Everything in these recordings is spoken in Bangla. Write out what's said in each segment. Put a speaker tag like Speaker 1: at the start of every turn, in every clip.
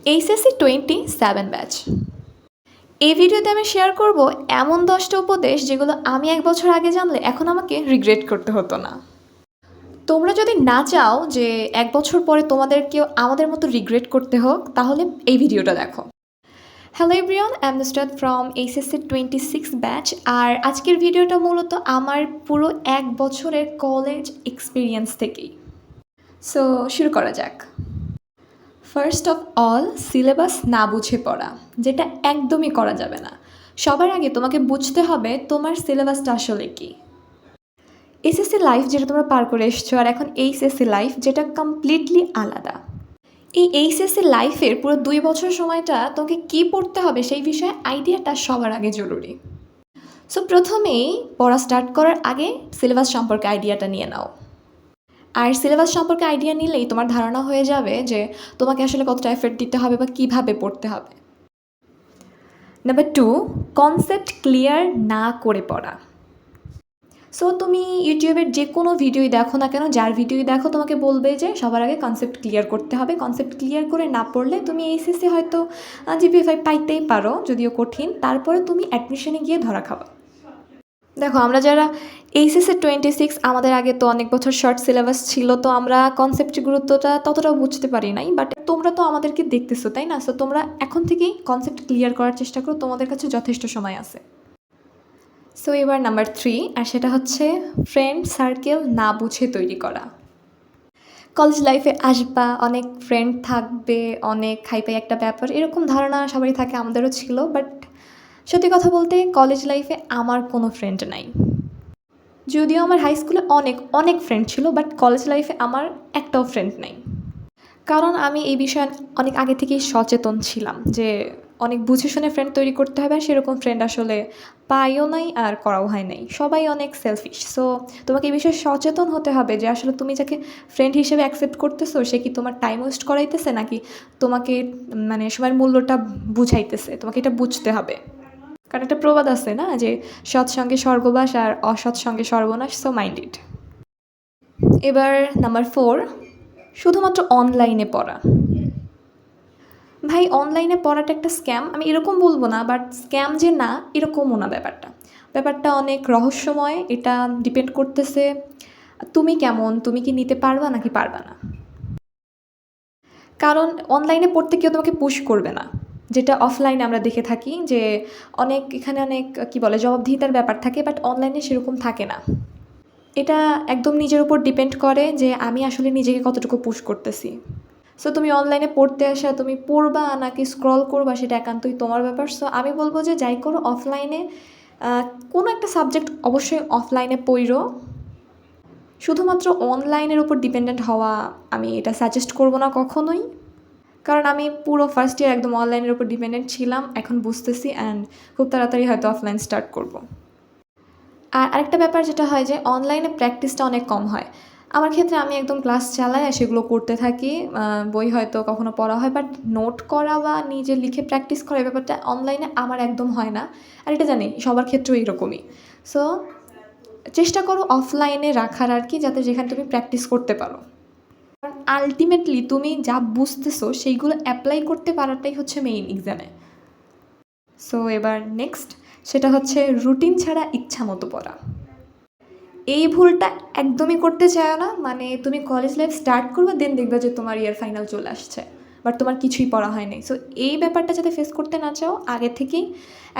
Speaker 1: HSC 27 batch. এই ভিডিওতে আমি শেয়ার করব এমন 10টা উপদেশ যেগুলো আমি 1 বছর আগে জানলে এখন আমাকে রিগ্রেট করতে হতো না। তোমরা যদি না চাও যে 1 বছর পরে তোমাদেরকেও আমাদের মতো রিগ্রেট করতে হোক, তাহলে এই ভিডিওটা দেখো। Hello everyone, I am Nusrat from HSC 26 batch. আর আজকের ভিডিওটা মূলত আমার পুরো 1 বছরের কলেজ এক্সপিরিয়েন্স থেকেই। সো শুরু করা যাক। ফার্স্ট অফ অল, সিলেবাস না বুঝে পড়া, যেটা একদমই করা যাবে না। সবার আগে তোমাকে বুঝতে হবে তোমার সিলেবাসটা আসলে কী। এসএসসি লাইফ যেটা তোমরা পার করে এসছো, আর এখন এইচএসসি লাইফ যেটা কমপ্লিটলি আলাদা। এই এইচএসসি লাইফের পুরো 2 বছর সময়টা তোমাকে কী পড়তে হবে সেই বিষয়ে আইডিয়াটা সবার আগে জরুরি। সো প্রথমেই পড়া স্টার্ট করার আগে সিলেবাস সম্পর্কে আইডিয়াটা নিয়ে নাও। আর সিলেবাস সম্পর্কে আইডিয়া নিলেই তোমার ধারণা হয়ে যাবে যে তোমাকে আসলে কতটা এফর্ট দিতে হবে বা কীভাবে পড়তে হবে। নাম্বার 2, কনসেপ্ট ক্লিয়ার না করে পড়া। সো তুমি ইউটিউবের যে কোনো ভিডিওই দেখো না কেন, যার ভিডিওই দেখো, তোমাকে বলবে যে সবার আগে কনসেপ্ট ক্লিয়ার করতে হবে। কনসেপ্ট ক্লিয়ার করে না পড়লে তুমি এইচএসসি হয়তো জিপিএ 5 পাইতেই পারো, যদিও কঠিন, তারপরে তুমি অ্যাডমিশনে গিয়ে ধরা খাবা। দেখো, আমরা যারা এইচএসসি 26, আমাদের আগে তো অনেক বছর শর্ট সিলেবাস ছিল, তো আমরা কনসেপ্টের গুরুত্বটা ততটাও বুঝতে পারি নাই। বাট তোমরা তো আমাদেরকে দেখতেছো, তাই না? সো তোমরা এখন থেকেই কনসেপ্ট ক্লিয়ার করার চেষ্টা করো, তোমাদের কাছে যথেষ্ট সময় আছে। সো এবার নাম্বার 3, আর সেটা হচ্ছে ফ্রেন্ড সার্কেল না বুঝে তৈরি করা। কলেজ লাইফে আসবা, অনেক ফ্রেন্ড থাকবে, অনেক খাইপাই একটা ব্যাপার, এরকম ধারণা সবারই থাকে, আমাদেরও ছিল। বাট সত্যি কথা বলতে কলেজ লাইফে আমার কোনো ফ্রেন্ড নাই। যদিও আমার হাই স্কুলে অনেক অনেক ফ্রেন্ড ছিল, বাট কলেজ লাইফে আমার একটাও ফ্রেন্ড নাই। কারণ আমি এই বিষয়ে অনেক আগে থেকেই সচেতন ছিলাম যে অনেক বুঝে শুনে ফ্রেন্ড তৈরি করতে হবে, আর সেরকম ফ্রেন্ড আসলে পাইও নাই আর করাও হয় নাই। সবাই অনেক সেলফিশ। সো তোমাকে এই বিষয়ে সচেতন হতে হবে যে আসলে তুমি যাকে ফ্রেন্ড হিসেবে অ্যাকসেপ্ট করতেছো সে কি তোমার টাইম ওয়েস্ট করাইতেছে নাকি তোমাকে মানে সময়ের মূল্যটা বুঝাইতেছে। তোমাকে এটা বুঝতে হবে। কারণ একটা প্রবাদ আছে না যে সৎসঙ্গে স্বর্গবাস আর অসৎসঙ্গে সর্বনাশ। So mind it. এবার নাম্বার 4, শুধুমাত্র অনলাইনে পড়া। ভাই, অনলাইনে পড়াটা একটা স্ক্যাম। আমি এরকম বলবো না, বাট স্ক্যাম যে না এরকমও না। ব্যাপারটা অনেক রহস্যময়। এটা ডিপেন্ড করতেছে তুমি কেমন, তুমি কি নিতে পারবা নাকি পারবা না। কারণ অনলাইনে পড়তে কেউ তোমাকে পুশ করবে না, যেটা অফলাইনে আমরা দেখে থাকি যে এখানে অনেক কী বলে জবাবদিহিতার ব্যাপার থাকে, বাট অনলাইনে সেরকম থাকে না। এটা একদম নিজের উপর ডিপেন্ড করে যে আমি আসলে নিজেকে কতটুকু পুশ করতেছি। সো তুমি অনলাইনে পড়তে আসা, তুমি পড়বা নাকি স্ক্রল করবা সেটা একান্তই তোমার ব্যাপার। সো আমি বলবো যে যাই করো অফলাইনে কোনো একটা সাবজেক্ট অবশ্যই অফলাইনে পড়ো। শুধুমাত্র অনলাইনের উপর ডিপেন্ডেন্ট হওয়া আমি এটা সাজেস্ট করবো না কখনোই। কারণ আমি পুরো ফার্স্ট ইয়ার একদম অনলাইনের উপর ডিপেন্ডেন্ট ছিলাম, এখন বুঝতেছি, অ্যান্ড খুব তাড়াতাড়ি হয়তো অফলাইন স্টার্ট করব। আর আরেকটা ব্যাপার যেটা হয় যে অনলাইনে প্র্যাকটিসটা অনেক কম হয়। আমার ক্ষেত্রে আমি একদম ক্লাস চালাই আর সেগুলো করতে থাকি। বই হয়তো কখনো পড়া হয়, বাট নোট করা বা নিজে লিখে প্র্যাকটিস করা এই ব্যাপারটা অনলাইনে আমার একদম হয় না। আর এটা জানি সবার ক্ষেত্রেও এরকমই। সো চেষ্টা করো অফলাইনে রাখার আর কি, যাতে যেখানে তুমি প্র্যাকটিস করতে পারো। কারণ আলটিমেটলি তুমি যা বুঝতেছো সেইগুলো অ্যাপ্লাই করতে পারাটাই হচ্ছে মেইন এক্সামে। সো এবার নেক্সট, সেটা হচ্ছে রুটিন ছাড়া ইচ্ছা মতো পড়া। এই ভুলটা একদমই করতে চাও না। মানে তুমি কলেজ লাইফ স্টার্ট করবে, দেন দেখবে যে তোমার ইয়ার ফাইনাল চলে আসছে, বাট তোমার কিছুই পড়া হয়নি। সো এই ব্যাপারটা যাতে ফেস করতে না চাও, আগে থেকেই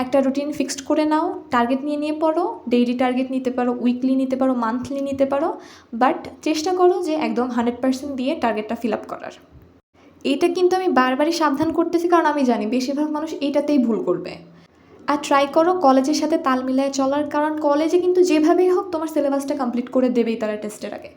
Speaker 1: একটা রুটিন ফিক্সড করে নাও। টার্গেট নিয়ে পড়ো। ডেইলি টার্গেট নিতে পারো, উইকলি নিতে পারো, মান্থলি নিতে পারো, বাট চেষ্টা করো যে একদম 100% দিয়ে টার্গেটটা ফিল আপ করার। এইটা কিন্তু আমি বারবারই সাবধান করতেছি, কারণ আমি জানি বেশিরভাগ মানুষ এইটাতেই ভুল করবে। আর ট্রাই করো কলেজের সাথে তাল মিলায় চলার, কারণ কলেজে কিন্তু যেভাবেই হোক তোমার সিলেবাসটা কমপ্লিট করে দেবেই তারা টেস্টের আগে।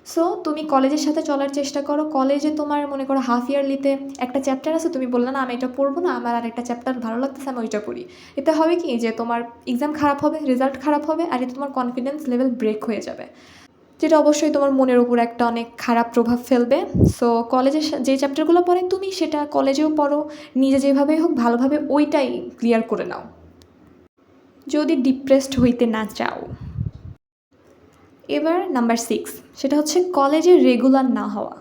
Speaker 1: সো তুমি কলেজের সাথে চলার চেষ্টা করো। কলেজে তোমার মনে করো হাফ ইয়ারলিতে একটা চ্যাপ্টার আছে, তুমি বললে না আমি এটা পড়বো না, আমার আর একটা চ্যাপ্টার ভালো লাগতেছে, আমি ওইটা পড়ি। এতে হবে কি যে তোমার এক্সাম খারাপ হবে, রেজাল্ট খারাপ হবে, আর এতে তোমার কনফিডেন্স লেভেল ব্রেক হয়ে যাবে, যেটা অবশ্যই তোমার মনের উপর একটা অনেক খারাপ প্রভাব ফেলবে। সো কলেজে যে চ্যাপ্টারগুলো পড়ে তুমি সেটা কলেজেও পড়ো, নিজে যেভাবেই হোক ভালোভাবে ওইটাই ক্লিয়ার করে নাও, যদি ডিপ্রেসড হইতে না চাও। এবার নাম্বার 6, সেটা হচ্ছে কলেজে রেগুলার না হওয়া।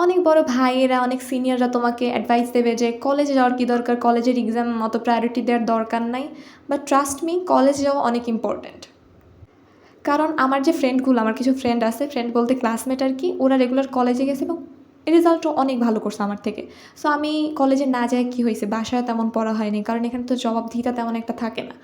Speaker 1: অনেক বড় ভাইয়েরা, অনেক সিনিয়ররা তোমাকে অ্যাডভাইস দেবে যে কলেজে যাওয়ার কী দরকার, কলেজের এক্সাম অত প্রায়োরিটি দেওয়ার দরকার নাই। বাট ট্রাস্ট মি, কলেজ যাওয়া অনেক ইম্পর্ট্যান্ট। কারণ আমার যে ফ্রেন্ডগুলো, আমার কিছু ফ্রেন্ড আছে, ফ্রেন্ড বলতে ক্লাসমেট আর কি, ওরা রেগুলার কলেজে গেছে এবং রেজাল্টও অনেক ভালো করছে আমার থেকে। সো আমি কলেজে না যাই কী হয়েছে, বাসায় তেমন পড়া হয়নি, কারণ এখানে তো জবাবদিহিতা তেমন একটা থাকে না।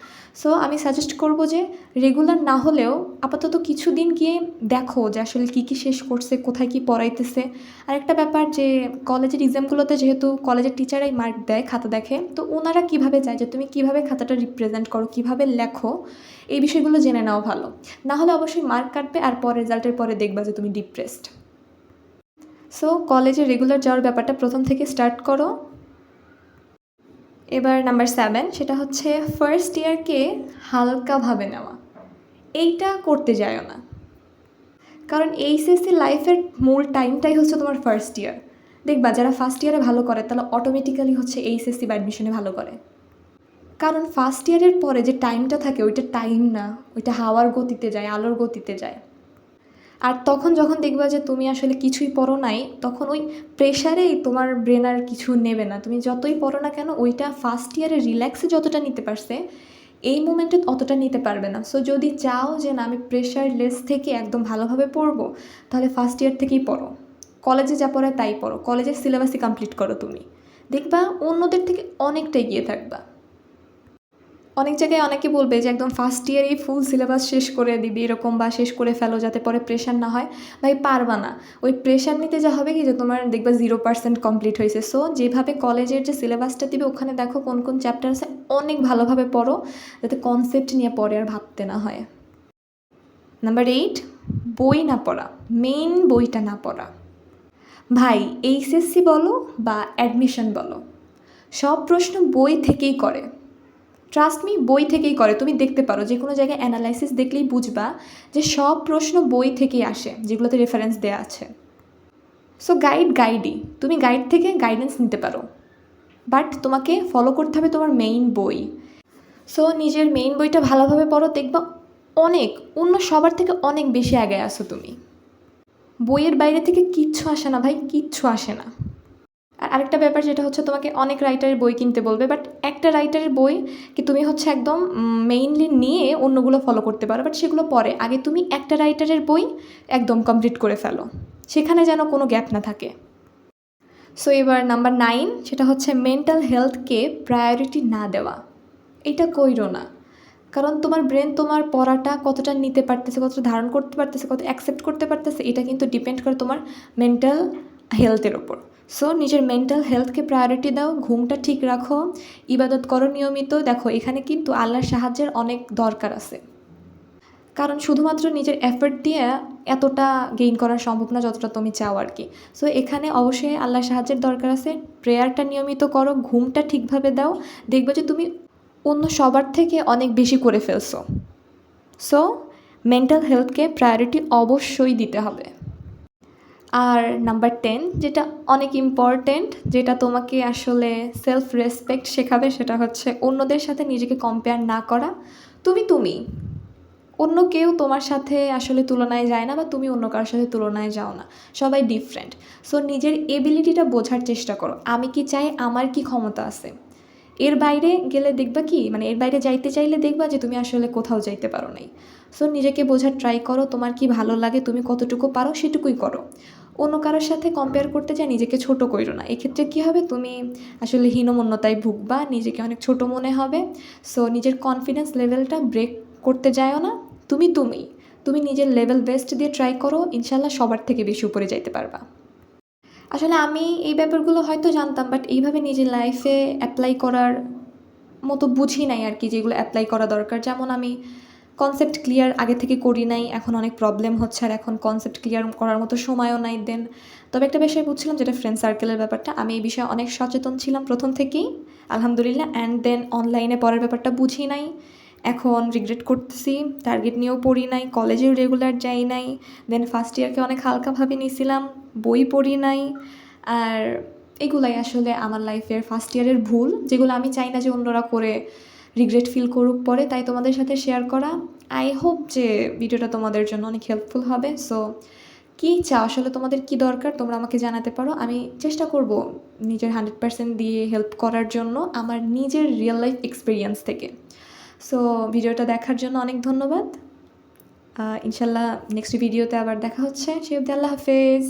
Speaker 1: সো আমি সাজেস্ট করব যে রেগুলার না হলেও আপাতত কিছুদিন গিয়ে দেখো যে আসলে কী কী শেষ করছে, কোথায় কী পড়াইতেছে। আর একটা ব্যাপার যে কলেজের এক্সামগুলোতে যেহেতু কলেজের টিচারাই মার্ক দেয়, খাতা দেখে, তো ওনারা কীভাবে চায় যে তুমি কীভাবে খাতাটা রিপ্রেজেন্ট করো, কীভাবে লেখো, এই বিষয়গুলো জেনে নেওয়া ভালো। না হলে অবশ্যই মার্ক কাটবে আর পরে রেজাল্টের পরে দেখবা যে তুমি ডিপ্রেসড। সো কলেজে রেগুলার যাওয়ার ব্যাপারটা প্রথম থেকে স্টার্ট করো। এবার নাম্বার 7, সেটা হচ্ছে ফার্স্ট ইয়ারকে হালকাভাবে নেওয়া। এইটা করতে যায়ও না, কারণ এইচএসসি লাইফের মূল টাইমটাই হচ্ছে তোমার ফার্স্ট ইয়ার। দেখবা যারা ফার্স্ট ইয়ারে ভালো করে তারা অটোমেটিক্যালি হচ্ছে এইচএসসি বা অ্যাডমিশনে ভালো করে। কারণ ফার্স্ট ইয়ারের পরে যে টাইমটা থাকে ওইটা টাইম না, ওইটা হাওয়ার গতিতে যায়, আলোর গতিতে যায়। আর তখন যখন দেখবা যে তুমি আসলে কিছুই পড়ো নাই, তখন ওই প্রেশারেই তোমার ব্রেন আর কিছু নেবে না। তুমি যতই পড়ো না কেন, ওইটা ফার্স্ট ইয়ারে রিল্যাক্সে যতটা নিতে পারছে, এই মোমেন্টে অতটা নিতে পারবে না। সো যদি চাও যে না আমি প্রেশার লেস থেকে একদম ভালোভাবে পড়বো, তাহলে ফার্স্ট ইয়ার থেকেই পড়ো। কলেজে যা পড়ে তাই পড়ো, কলেজের সিলেবাসই কমপ্লিট করো। তুমি দেখবা অন্যদের থেকে অনেকটা এগিয়ে থাকবা। অনেক জায়গায় অনেকে বলবে যে একদম ফার্স্ট ইয়ারেই ফুল সিলেবাস শেষ করে দিবি এরকম, বা শেষ করে ফেলো যাতে পরে প্রেশার না হয়। ভাই পারবা না। ওই প্রেশার নিতে যা হবে কি যে তোমার দেখবা 0% কমপ্লিট হয়েছে। সো যেভাবে কলেজের যে সিলেবাসটা দিবে ওখানে দেখো কোন কোন চ্যাপ্টার আছে, অনেক ভালোভাবে পড়ো যাতে কনসেপ্ট নিয়ে পরে আর ভাবতে না হয়। নাম্বার 8, বই না পড়া, মেইন বইটা না পড়া। ভাই এইচএসসি বলো বা অ্যাডমিশন বলো, সব প্রশ্ন বই থেকেই করে। ট্রাস্ট মি, বই থেকেই করে। তুমি দেখতে পারো যে কোনো জায়গায় অ্যানালাইসিস দেখলেই বুঝবা যে সব প্রশ্ন বই থেকেই আসে, যেগুলোতে রেফারেন্স দেওয়া আছে। সো গাইডই, তুমি গাইড থেকে গাইডেন্স নিতে পারো, বাট তোমাকে ফলো করতে হবে তোমার মেইন বই। সো নিজের মেইন বইটা ভালোভাবে পড়ো, দেখবা অনেক অন্য সবার থেকে অনেক বেশি আগে আসো তুমি। বইয়ের বাইরে থেকে কিচ্ছু আসে না ভাই, কিচ্ছু আসে না। আর আরেকটা ব্যাপার যেটা হচ্ছে তোমাকে অনেক রাইটারের বই কিনতে বলবে, বাট একটা রাইটারের বই কি তুমি হচ্ছে একদম মেইনলি নিয়ে অন্যগুলো ফলো করতে পারো, বাট সেগুলো পরে। আগে তুমি একটা রাইটারের বই একদম কমপ্লিট করে ফেলো, সেখানে যেন কোনো গ্যাপ না থাকে। সো এবার নাম্বার 9, সেটা হচ্ছে মেন্টাল হেলথকে প্রায়োরিটি না দেওয়া। এটা কইরো না, কারণ তোমার ব্রেন তোমার পড়াটা কতটা নিতে পারতেছে, কতটা ধারণ করতে পারতেছে, কত অ্যাকসেপ্ট করতে পারতেছে, এটা কিন্তু ডিপেন্ড করে তোমার মেন্টাল হেলথের ওপর। সো নিজের মেন্টাল হেলথকে প্রায়োরিটি দাও, ঘুমটা ঠিক রাখো, ইবাদত করো নিয়মিত। দেখো এখানে কিন্তু আল্লাহর সাহায্যের অনেক দরকার আছে, কারণ শুধুমাত্র নিজের এফর্ট দিয়ে এতটা গেইন করা সম্ভব না যতটা তুমি চাও আর কি। সো এখানে অবশ্যই আল্লাহর সাহায্যের দরকার আছে। প্রেয়ারটা নিয়মিত করো, ঘুমটা ঠিকভাবে দাও, দেখবে যে তুমি অন্য সবার থেকে অনেক বেশি করে ফেলছো। সো মেন্টাল হেলথকে প্রায়োরিটি অবশ্যই দিতে হবে। আর নাম্বার 10, যেটা অনেক ইম্পর্ট্যান্ট, যেটা তোমাকে আসলে সেলফ রেসপেক্ট শেখাবে, সেটা হচ্ছে অন্যদের সাথে নিজেকে কম্পেয়ার না করা। তুমি অন্য কেউ তোমার সাথে আসলে তুলনায় যায় না, বা তুমি অন্য কারোর সাথে তুলনায় যাও না, সবাই ডিফারেন্ট। সো নিজের এবিলিটিটা বোঝার চেষ্টা করো, আমি কি চাই, আমার কি ক্ষমতা আছে। এর বাইরে গেলে দেখবা কি, মানে এর বাইরে যাইতে চাইলে দেখবা যে তুমি আসলে কোথাও যাইতে পারো নাই। সো নিজেকে বোঝার ট্রাই করো, তোমার কি ভালো লাগে, তুমি কতটুকু পারো সেটুকুই করো। অন্য কারোর সাথে কম্পেয়ার করতে চাই নিজেকে ছোট কইরো না। এক্ষেত্রে কী হবে, তুমি আসলে হীনমন্যতায় ভুগবা, নিজেকে অনেক ছোট মনে হবে। সো নিজের কনফিডেন্স লেভেলটা ব্রেক করতে যায়ও না। তুমি নিজের লেভেল বেস্ট দিয়ে ট্রাই করো, ইনশাল্লাহ সবার থেকে বেশি উপরে যাইতে পারবা। আসলে আমি এই ব্যাপারগুলো হয়তো জানতাম, বাট এইভাবে নিজের লাইফে অ্যাপ্লাই করার মতো বুঝি নাই আর কি, যেগুলো অ্যাপ্লাই করা দরকার। যেমন আমি কনসেপ্ট ক্লিয়ার আগে থেকে করি নাই, এখন অনেক প্রবলেম হচ্ছে, আর এখন কনসেপ্ট ক্লিয়ার করার মতো সময়ও নাই। দেন তবে একটা বিষয় বুঝছিলাম, যেটা ফ্রেন্ড সার্কেলের ব্যাপারটা, আমি এই বিষয়ে অনেক সচেতন ছিলাম প্রথম থেকেই, আলহামদুলিল্লাহ। অ্যান্ড দেন অনলাইনে পড়ার ব্যাপারটা বুঝি নাই, এখন রিগ্রেট করতেছি। টার্গেট নিয়েও পড়ি নাই, কলেজেও রেগুলার যাই নাই। দেন ফার্স্ট ইয়ারকে অনেক হালকাভাবে নিয়েছিলাম, বই পড়ি নাই। আর এগুলাই আসলে আমার লাইফের ফার্স্ট ইয়ারের ভুল, যেগুলো আমি চাই না যে অন্যরা করে রিগ্রেট ফিল করুক পরে, তাই তোমাদের সাথে শেয়ার করা। আই হোপ যে ভিডিওটা তোমাদের জন্য অনেক হেল্পফুল হবে। সো কী চাও, আসলে তোমাদের কী দরকার তোমরা আমাকে জানাতে পারো। আমি চেষ্টা করব নিজের 100% দিয়ে হেল্প করার জন্য আমার নিজের রিয়েল লাইফ এক্সপিরিয়েন্স থেকে। সো ভিডিওটা দেখার জন্য অনেক ধন্যবাদ। ইনশাল্লাহ নেক্সট ভিডিওতে আবার দেখা হচ্ছে। সে অবধি আল্লাহ হাফেজ।